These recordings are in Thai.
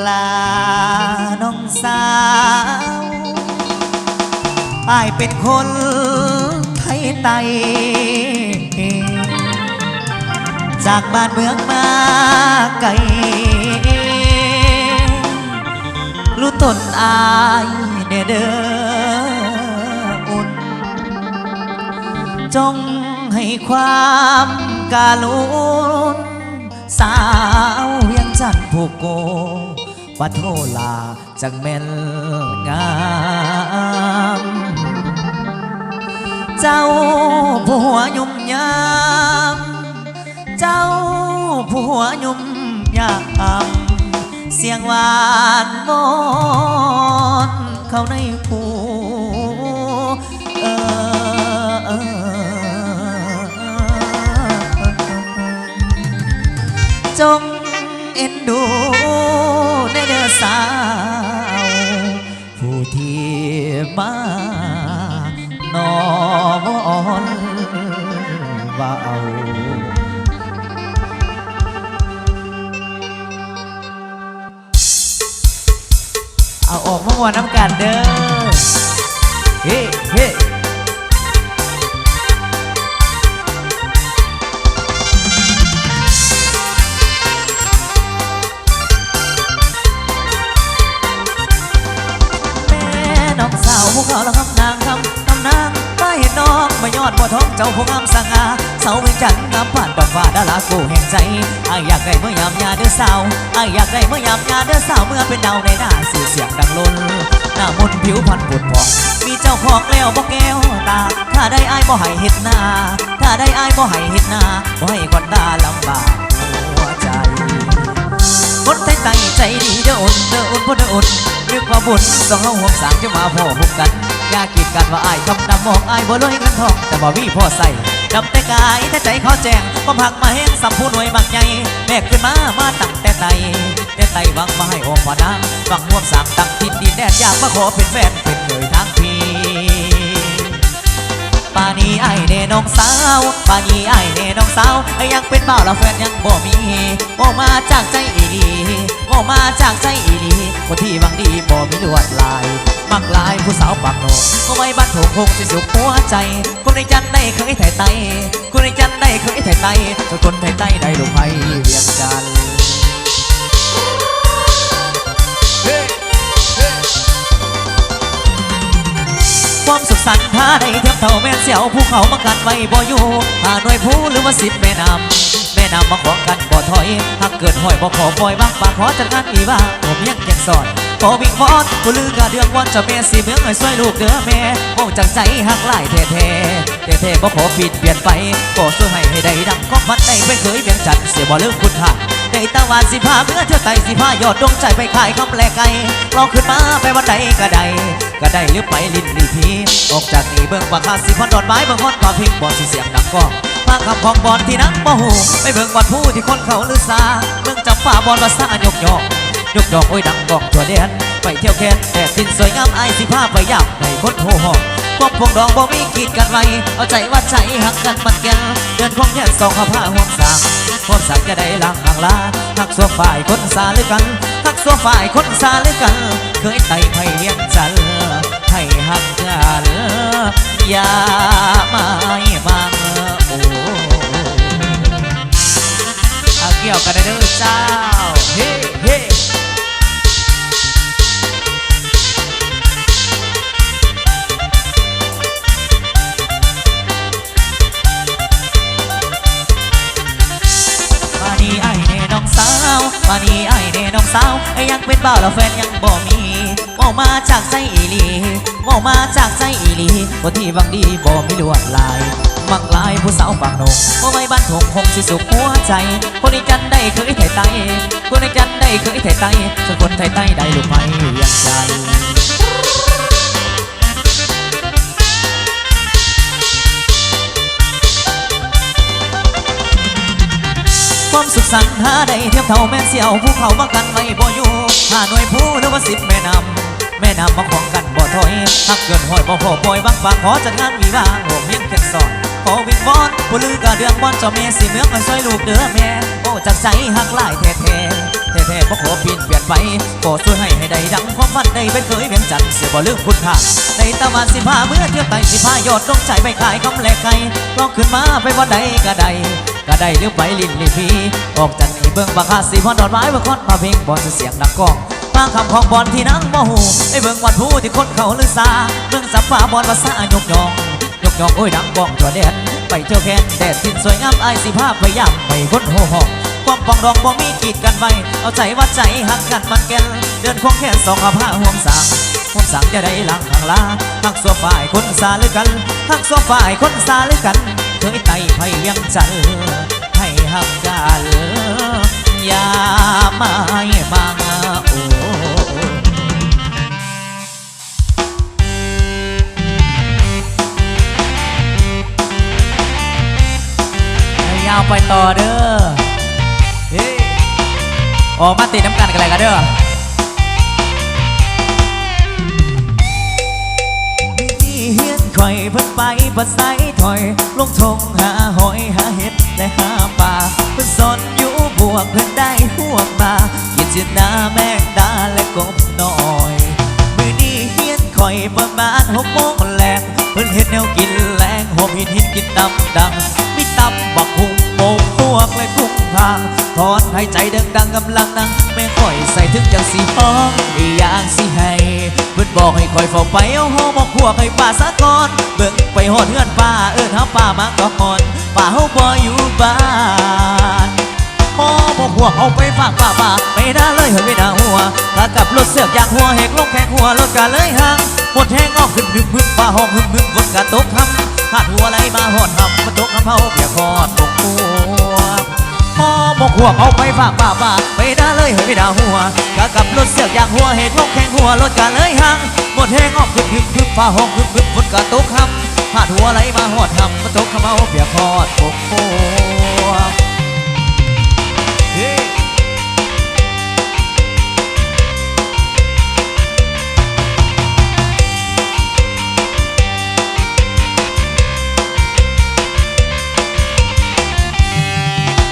ลาน้องสาวอ้ายเป็นคนไทยไตจากบ้านเมืองมาไกลรู้ตนอายเด้ออุ่นจงให้ความกาลุนสาวยังจันผูกโกปะโทลาจังแม่นงามเจ้าผัวยุ่มยามเจ้าผัวยุ่มยามเสียงหวานวอนเข้าในหูจงเอ็นดูในเด้อสาวผู้ที่มานอนว่าเอาออกมาว่าน้ำกันเด้อเฮ้เฮ้พวกเขาละคำนางคำนางมาเห็นน้องมายอดบ่ท้องเจ้าพวกงามสง่าเสาเวียงจันทร์งามผ่านดอกฟ้าดารากูแห่งใจไอ้อยากได้เมื่อยามยาเด้อสาวไอ้อยากได้เมื่อยามยาเด้อสาวเมื่อเป็นดาวในหน้าสื่อเสียงดังล้นหน้ามนผิวพันผุดผ่องมีเจ้าของแล้วบ่แก้วตาถ้าได้อ้ายบ่ให้เฮ็ดหน้าถ้าได้อ้ายบ่ให้เฮ็ดหน้าบ่ให้คนตาลำบากหัวใจคนไทยใจใจดีเด้ออุ่นพ่อเด้ออุ่นนึกว่าบุญต้องเฮาห่วงสางจะมาพ่อหุบกันอย่ากีดกันว่าอ้ายคำนำมองอ้ายบ่รวยเงินทองแต่บ่มีพ่อใส่ดำแต่กายแต่ใจเขาแจ้งความหักมาเห็นสัมผู้หน่วยมักใหญ่แม่ขึ้นมาตั้งแต่ไตหวังมาให้โอมพ่อนางหวังห่วงสางตั้งทินดินแดนอยากมาขอเป็นแฟนเป็นเลยทางพี่ป่านี้ไอ้เน่น้องสาวป่านี้ไอ้เน่น้องสาวยังเป็นบ่าวแล้วแฟนยังบ่มีโง่มาจากใจอีลีโง่มาจากใจอีลีคนที่หวังดีบ่มีลวดลายมักลายผู้สาวปากโหนก็ไม่บ้านถูกคงสิสุขหัวใจคนในจันได้เคยถ่ายไตคนในจันได้เคยถ่ายไตจนคนถ่ายไตได้ลูกไผ่เวียงจันทร์ความสุขสันต์ท่าใดเทียบเท่าแม่เสียวภูเขามากันไว้บ่อยู่หาหน่วยผู้หรือว่าสิบแม่น้ำมาขอกันบ่ถอยหากเกิดห้อยบ่ขอปล่อยบ้างปากขอจัดงานอีว่าผมยังสอนขอวิ่งวอนผู้ลือกะเดืองวอนเจ้าแม่สีเมืองให้ช่วยลูกเด้อแม่มองจังใจหักหลายแท้บ่ขอผิดเปลี่ยนไปก็สู้ให้ได้ดังของมันได้เป็นเคยเบียงจัดเสียบ่ลืมคุณค่าได้ตะวันสิพาเมื่อเที่ยวไตสิพายอดดวงใจไปขายคำแลกไก่ลองขึ้นมาไปวันใดก็ได้หรือไปลิ้นลีพีออกจากนี่เบิ่งปากคาสิพันดอนไม้เบิ่งฮอดปากพิงบ่สิเสียงดังก้องพาขับของบอลที่นั่งบ่หูไปเบิ่งบอลผู้ที่คนเขาลือซาเบิ่งจับฝ่าบอลภาษายกดอกโอ้ยดังกองตัวเด่นไปเที่ยวแคนแต่สิ้นสวยงามไอ้สิพาไปยับให้คนโหหอกความพวงดองบ่มีกีดกันไว้เอาใจว่าใจหักกันมันแก่เดินของแยกสองเอาผ้าห่วงสางจะได้ล้างห่างลาหักสัวฝ่ายคนซาหรือกันหักสัวฝ่ายคนซาหรือกันเคยไต่ไผ่เวียงจันทร์ให้หักกันอย่ามาบังโอ้เกี่ยวกันเด้อเจ้าเฮ้เฮ้ป่านี้ไอ้เน่น้องสาวป่านี้ไอ้เน่น้องสาวยังเป็นบ่าวแล้วแฟนยังบ่มีโง่มาจากใจอีลีโง่มาจากใจอีลีคนที่หวังดีบ่มีลวดลายมักลายผู้สาวปากโหนกบ่ไม่บ้านถงคงสิสุขหัวใจคนในจันได้เคยถ่ายไตคนในจันได้เคยถ่ายไตจนคนถ่ายไตได้ลูกไม้เวียงจันทร์ความสุขสันต์หาได้เทียบเท่าแม่เสียวภูเขามากันไว้บ่อยู่หาหน่วยผู้หรือว่าสิบแม่น้ำมาของกันบ่ถอยหักเกินห้อยบ่พอปล่อยบางปากขอจัดงานวีว่าโหมยังแค่สอน ขอวิงวอนผู้ลือกะเดืองบอนเจ้าแม่สิเมืองมาช่วยลูกเด้อแม่โอ้จากใจหักหลายแท้ๆบ่ขอปีนเปลี่ยนไปขอช่วยให้ได้ดังความฝันได้เป็นเคยเวียงจันทร์เสียบ่ลืมคุณค่าในตะวัน15เมื่อเที่ยวไต่15ยอดลงใจไปขายคำแลกไก่ลองขึ้นมาไปวันใดก็ได้หรือไปลิ้นลิพีออกจากนี่เบิ่งบาคาสีพอนดอกไม้บางคนมาเพลงบอลเสียงดังก้องฟังคำของบอลที่นั่งบ่หูไอ้เบิ่งวัดผู้ที่คนเขาลือซาเบิ่งสับฟ้าบอลภาษายกยองโอ้ยดังบ้องตัวแดดไปเที่ยวแคนแดดสิ้นสวยงามไอ้สิภาพพยายามไปคนโหหอกความปองดองบ่มีกีดกันไว้เอาใจว่าใจหักกันมันแก่นเดินคงแค่สองกับผ้าห่วงสางจะได้หลังข้างลาหักสัวฝ่ายคนซาหรือกันหักสัวฝ่ายคนซาหรือกันเคยไต่ไพ่เวียงจันทร์ให้หักกันอย่ามาโอ้ยาวไปต่อเด้อออกมาติดน้ำกันกันเลยกันเด้อเฮียนคอยเพิ่นไปปัดไซถอยลงทงหาหอยหาเห็ดและหาปลาเพิ่นสอนอยู่บวกเพิ่นได้ห่วงมาเย็นจินนาแมงดาและกบน้อยมือนี้เฮียนคอยประมาณ6 โมงแรงเพิ่นเห็ดแนวกินแรงหอมหินกินน้ำดังมีตับบักหุ่งโป่งพวกและกุ้งทางถอนหายใจดังกำลังนั่งไม่ค่อยใส่ถึงอย่างสีห้องอย่างสีให้เพิ่นบอกให้คอยเฝ้าไปเอาห้องบอกพวกให้ป่าสะกอนเบิ่งไปหอดเฮือนป่าหาป่ามาก่อนป่าเฮาบ่อยู่บ้านพ่อบอกพวกเอาไปฝากป่าไม่ได้เลยเฮ้ยไม่ได้หัวถ้ากับรถเสือกอยากหัวเหกลงแขกหัวรถกะเลยห่างหมดแห้งออกขึ้นพึ่งป่าห้องพึ่งฝนกะตกคำหาดหัวไหลมาหอดทำมาตกคำเฮาเปียกหอดตกหัวพ่อบอกพวกเอาไปฝากป่าไม่ได้เลยเฮ้ยไม่ได้หัวกะกับรถเสือกอยากหัวเหกลงแขกหัวรถกะเลยห่างหมดแห้งออกขึ้นพึ่งป่าห้องพึ่งฝนกะตกคำหาดหัวไหลมาหอดทำมาตกคำเฮาเปียกหอดตกหัว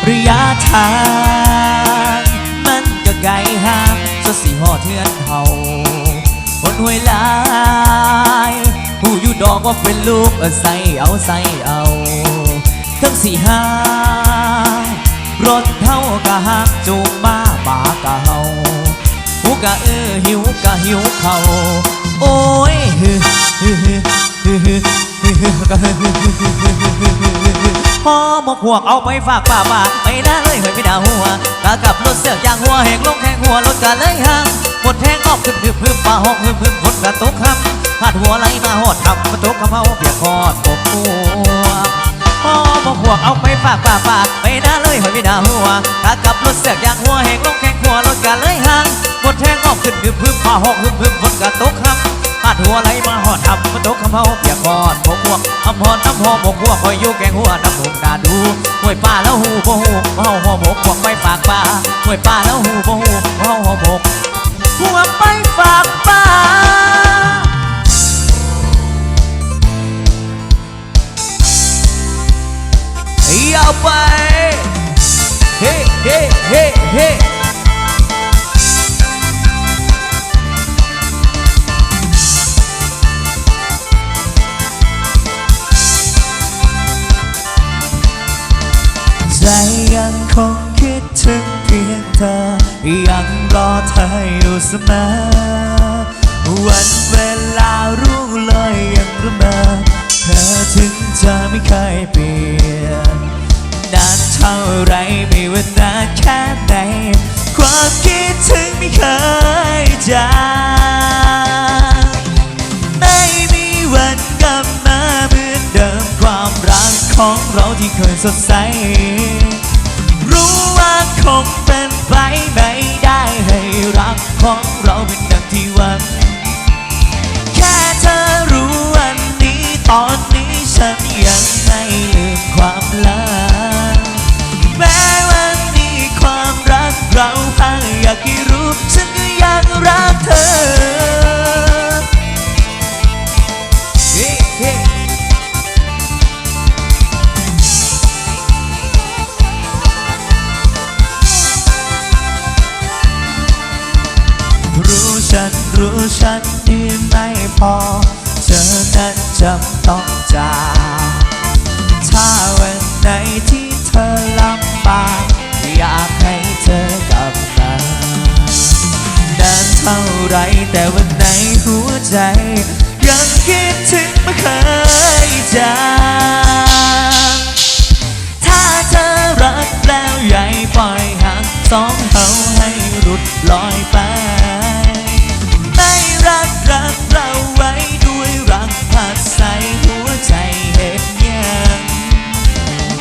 ระยะทางมันก็ไกลห่างจนสิหอดเทือนเฮาคนห่วยลายผู้อยู่ดอกว่าเป็นลูกใส่เอาทั้งสี่ห้ารถเท่ากะหักจูงมาปากะเฮาหูกะหิวกะหิวเขาโอ้ยพ่อหมกหัวเอาไปฝากป่าไม่ได้เลยเฮ้ยไม่ได้หัวตากับรถเสือกยางหัวแหงลงแข่งหัวรถกะเลยห่างหมดแทงออกขึ้นพึ่งป่าห้องพึ่งฝนกะตกคำหาดหัวไหลมาหอดทำมาตกคำเฮาเปียกหอดปกหัวพ่อหมกหัวเอาไปฝากป่าไม่ได้เลยเฮ้ยไม่ได้หัวตากับรถเสือกยางหัวแหงลงแข่งหัวรถกะเลยห่างหมดแทงออกขึ้นพึ่งป่าห้องพึ่งฝนกะตกคำหาดหัวไหลมาหอดทำมาตกคำเฮาเปียกหอดปกหัวอำพรน้ำหอมหมกหัวคอยอยู่แกงหัวน้ำหงนาดูห่วยป่าแล้วหูบ่หูเฮาหอหมกพวกไปฝากป่าห่วยป่าแล้วหูบ่หูเฮาหอหมกพวกไปฝากป่าอย่าไปเฮ้เฮ้เฮ้เฮ้ใจยังคงคิดถึงเพียงเธอยังรอเธออยู่เสมอวันเวลารู้เลยยังระเมอเธอถึงจะไม่เคยเปลี่ยนนานเท่าไรไม่ว่านานแค่ไหนความคิดถึงไม่เคยจางไม่มีวันกลับมาเหมือนเดิมความรักของเราที่เคยสดใสรู้ว่าคงเป็นไปไม่ได้ให้รักของเราเป็นดังที่หวังแค่เธอรู้วันนี้ตอนนี้ฉันยังไม่ลืมความลับแม้วันนี้ความรักเราพังอยากให้รู้ฉันก็ยังรักเธอ จำต้องจากถ้าวันไหนที่เธอลำบากอยากให้เธอกลับมานานเท่าไรแต่วันไหนหัวใจยังคิดถึงไม่เคยจางถ้าเธอรักแล้วอย่าปล่อยห่างสองเขาให้หลุดลอยไปไม่รักเราไว้ด้วยรักผัดใส่หัวใจเหตุยัง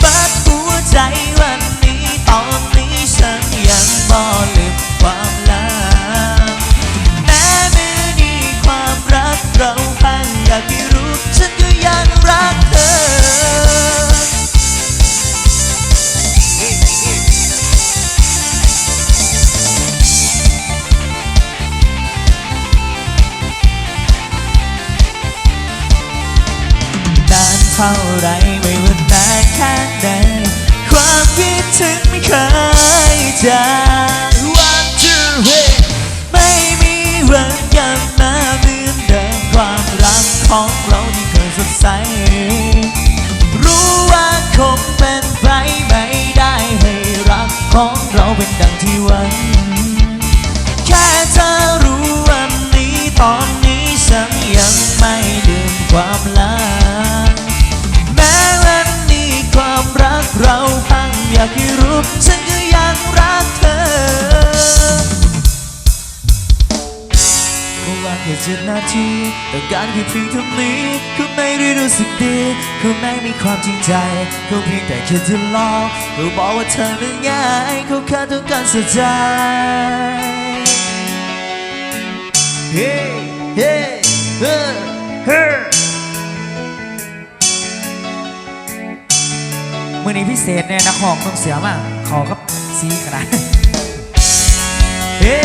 บัดหัวใจวันนี้ตอนนี้ฉันยังบ่ลืมความลับแม้มือนี้ความรักเราพังอยากให้รู้ฉันก็ยังรักเธอนานเท่าไรไม่ว่านานแค่ไหนความคิดถึงไม่เคยจาง One two three ไม่มีวันกลับมาเหมือนเดิมความรักของเราที่เคยสดใสรู้ว่าคงเป็นไปไม่ได้ให้รักของเราเป็นดังที่หวังแค่เธอรู้วันนี้ตอนนี้ฉันยังไม่ลืมความลับแม้วันนี้ความรักเราพังอยากให้รู้ฉันก็ยังรักเธอก็ว่าแค่7 นาทีต้องการแค่เพียงเท่านี้ก็ไม่ได้รู้สึกดีก็ไม่มีความจริงใจก็เพียงแต่แค่จะลองก็บอกว่าเธอนั้นง่ายเขาแค่ต้องการสนใจเฮ้เฮ้เฮ้เฮ้มื่อนี้พิเศษเนี่ยนักของต้องเสียมากขอกับซีขนาดเฮ้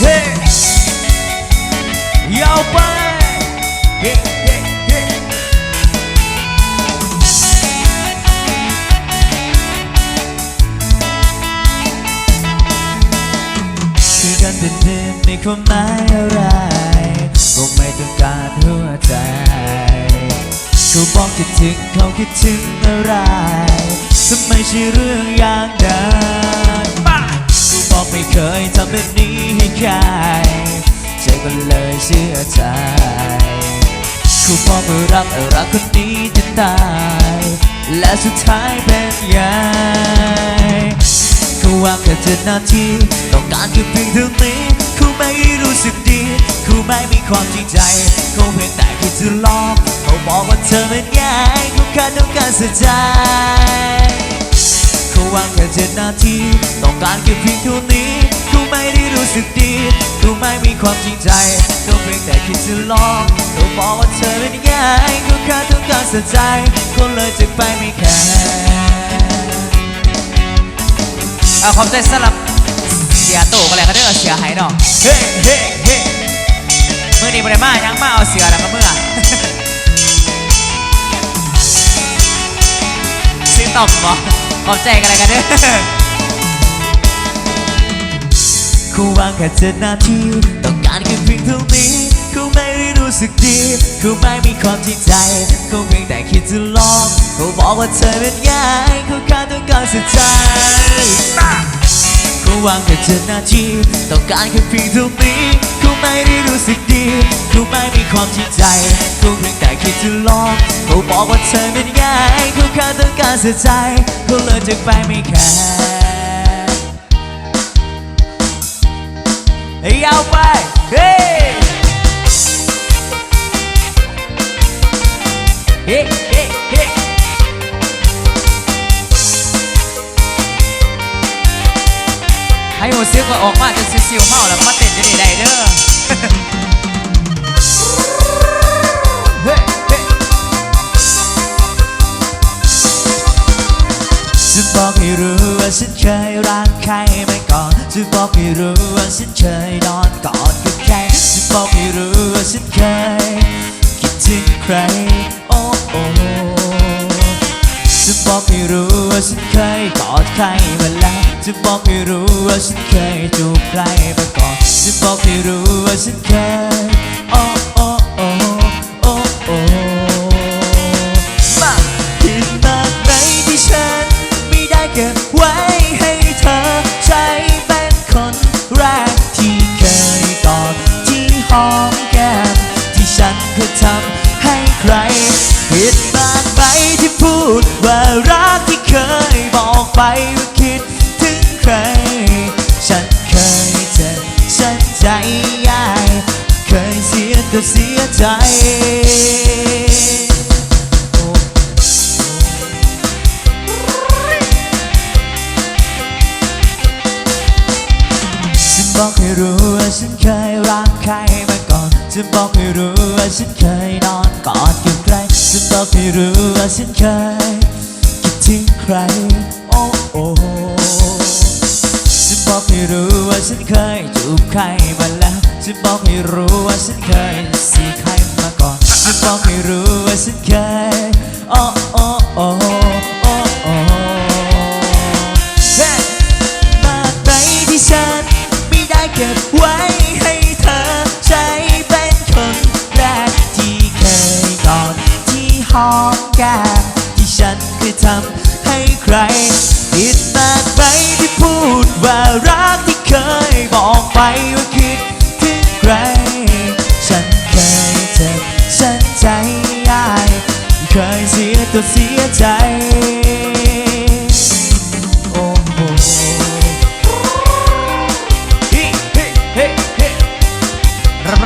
เฮ้ยาวไปเฮ้เฮ้เฮ้คือการเดินเดินในความหมายอะไรก็ไม่ต้องการหัวใจเขาบอกคิดถึงเขาคิดถึงอะไรทำไมใช่เรื่องอย่างนั้นเขาบอกไม่เคยทำแบบนี้ให้ใครใจก็เลยเชื่อใจเขาบอกว่ารักคนนี้จะตายและสุดท้ายเป็นยังเขาว่าแค่7 นาทีต้องการแค่เพียงเท่านี้เขาไม่รู้สึกดีเขาไม่มีความจริงใจเขาเพียงแต่คิดจะลองเขาบอกว่าเธอเป็นง่ายเขาแค่ต้องการสนใจเขาว่าแค่7 นาทีต้องการแค่เพียงเท่านี้เขาไม่ได้รู้สึกดีเขาไม่มีความจริงใจเขาเพียงแต่คิดจะลองเขาบอกว่าเธอเป็นง่ายเขาแค่ต้องการสนใจเขาเลยจากไปไม่แคร์ขอบใจสำหรับเสียโตกันเลยก็ได้เสียหายเนาะเฮ้เฮ้เฮ้เมื่อนี้บริมายังมาเอาเสียแล้วก็เมื่อซื้อตบบ่ขอบใจกันเลยกันเด้อเขาวางแค่7 นาทีต้องการแค่เพียงเท่านี้เขาไม่ได้รู้สึกดีเขาไม่มีความจริงใจเขาเพียงแต่คิดจะลองเขาบอกว่าเธอเป็นง่ายเขาแค่ต้องการสนใจเขาวางแค่7 นาทีต้องการแค่เพียงเท่านี้เขาไม่ได้รู้สึกดีเขาไม่มีความจริงใจเขาเพียงแต่คิดจะลองเขาบอกว่าเธอเป็นง่ายเขาแค่ต้องการสนใจเขาเลยจากไปไม่แคร์ยาวไปเฮ้เฮ้เฮ้เฮ้ให้หัวเสียงก็ออกมาจะซิวๆเมาแล้วก็มาเต้นอยู่ในใดเด้อเฮ้เฮ้จะบอกให้รู้ว่าฉันเคยรักใครมาก่อนจะบอกให้รู้ว่าฉันเคยนอนกอดกับใครจะบอกให้รู้ว่าฉันเคยคิดถึงใครโอ้โอ้ บอกให้รู้ว่าฉันเคยกอดใครมาแล้วจะบอกให้รู้ว่าฉันเคยจูบใครมาก่อนจะบอกให้รู้ว่าฉันเคยโอ้โอ้โอ้โอ้โอ้มาผิดมากไหมที่ฉันไม่ได้เก็บไว้ให้เธอใช้เป็นคนแรกที่เคยกอดที่หอมแก้มที่ฉันเคยทำให้ใครผิดมากไหมที่พูดว่ารักที่เคยบอกไปว่าคิดถึงใครฉันเคยเจ็บฉันใจยายเคยเสียก็เสียใจฉันบอกให้รู้ว่าฉันเคยรักใครมาก่อนฉันบอกให้รู้ว่าฉันเคยนอนกอดกับใครฉันบอกให้รู้ว่าฉันเคยคิดถึงใครโอ้โอ้ฉันบอกให้รู้ว่าฉันเคยจูบใครมาแล้วฉันบอกให้รู้ว่าฉันเคยสีใครมาก่อนฉันบอกให้รู้ว่าฉันเคยโอ้โอ้โอ้โอ้โอ้มากไปที่ฉันไม่ได้เก็บไว้ให้เธอใช้เป็นคนแรกที่เคยกอดที่หอมแก้มที่ฉันเคยทำให้ใครผิดมากไปที่พูดว่ารักที่เคยบอกไปว่าคิดถึงใครฉันเคยเจ็บฉันใจยายเคยเสียตัวเสียใจโอ้โห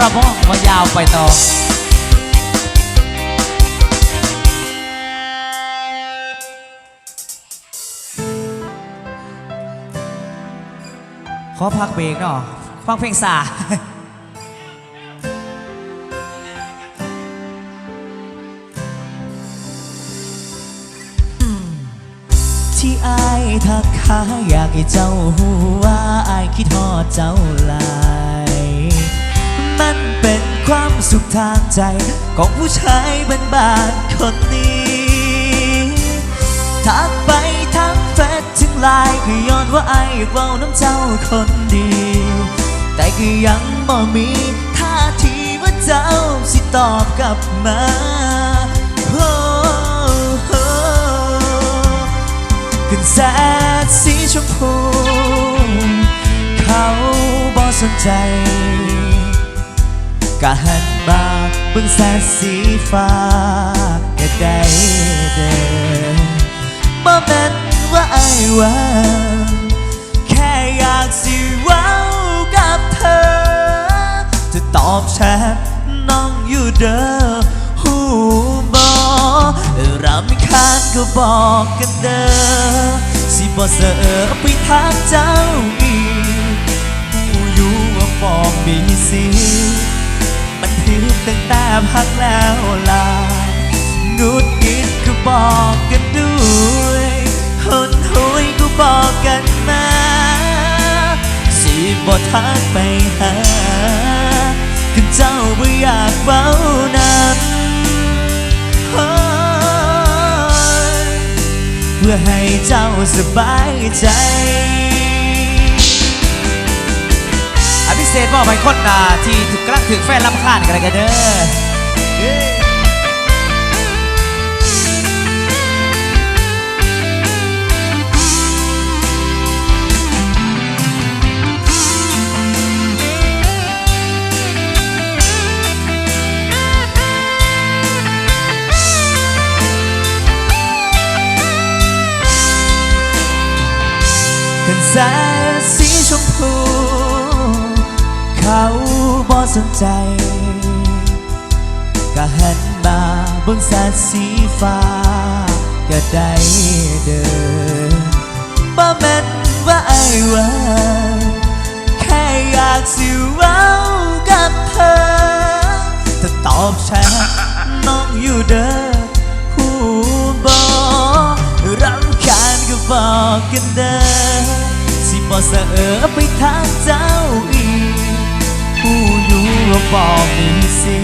รับมองมายาวไปต่อขอพักเบรกเนาะฟังเพลงซาที่อายทักหาอยากให้เจ้าหูว่าอายคิดทอดเจ้าหลายมันเป็นความสุขทางใจของผู้ชายบ้านๆคนนี้ทักไปทักเฟซถึงไลน์ก็ย้อนว่าอายอยากเว้าน้ำเจ้าคนดีแต่ก็ยังบ่มีท่าทีว่าเจ้าสิตอบกลับมาขึ้นแสดสีชมพูเขาบ่สนใจก็หันมาเบิ่งแสดสีฟ้าก็ได้เด้อบ่แม่นว่าอ้ายว่าแค่อยากสิเว้ากับเธอจะตอบแชทน้องอยู่เด้อหูบ่รำคาญก็บอกกันเด้อสิบ่เสิร์ฟไปทางเจ้าอีกหูอยู่ว่าฟองมีสิมันผิดตั้งแต่พักแล้วล่ะงุดงิดก็บอกกันด้วยหนหวยก็บอกกันมาสิบ่ทักไปหาคือเจ้าบ่อยากเฝ้านำเพื่อให้เจ้าสบายใจอภิเษกบอกไปคนที่ถูกกำลังถึงแฟนรำคาญกันเลยกันเด้อกันแสดสีชมพูเขาบ่สนใจก็หันมาเบิ่งแสดสีฟ้าก็ได้เด้อบ่แม่นว่าอ้ายว่าแค่อยากสิเว้ากับเธอถ้าตอบแชทน้องอยู่เด้อหูบ่รำคาญก็บอกกันเด้อสิบ่เสอไปทางเจ้าอีกผู้อยู่ว่าบอกมีสิ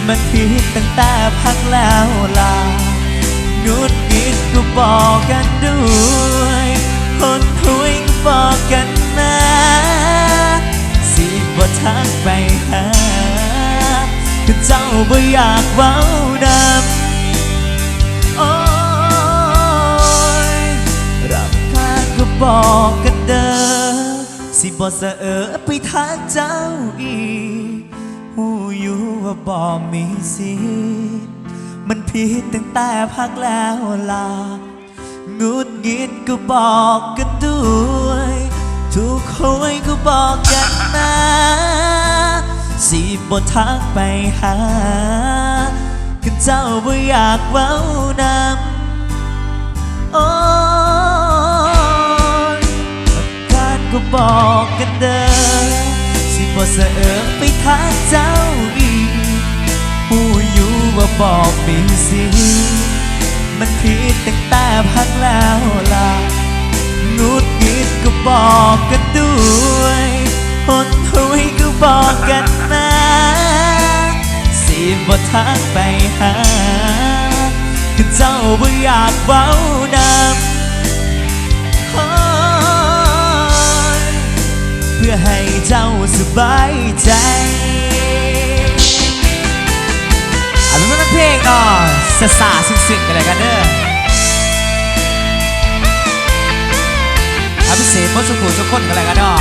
มันผิดตั้งแต่พักแล้วล่ะงุดงิดก็ บอกกันด้วยคนคุยก็บอกกันมาสิบ่ทักไปหาก็เจ้าบ่อยากเว้านำโอ้ยรับคาญก็บอกกันเด้อสิบ่สะไปทักเจ้าอีกหูอยู่ว่าบ่มีสิทธิ์มันผิดตั้งแต่พักแล้วล่ะงุดหงิดก็บอกกันด้วยทุกคนก็บอกกันนะสิบ่ทักไปหาก็เจ้าบ่อยากเว้านำโอ้ยการก็บอกกันเด้อสิบ่สะไปทักเจ้าอีกหูอยู่ว่าบอกมีสิมันผิดตั้งแต่พักแล้วล่ะงุดหงิดก็บอกกันด้วยหดหุยก็บอกกันนะสิบ่ทักไปหาก็เจ้าบ่อยากเว้านำโอ้ยเพื่อให้เจ้าสบายใจเอาเป็นว่าเพลงเนาะสะสาซึ้งๆกันเลยกันเด้อเอาพิเศษมดสุขุสุขคนกันเลยกันเนาะ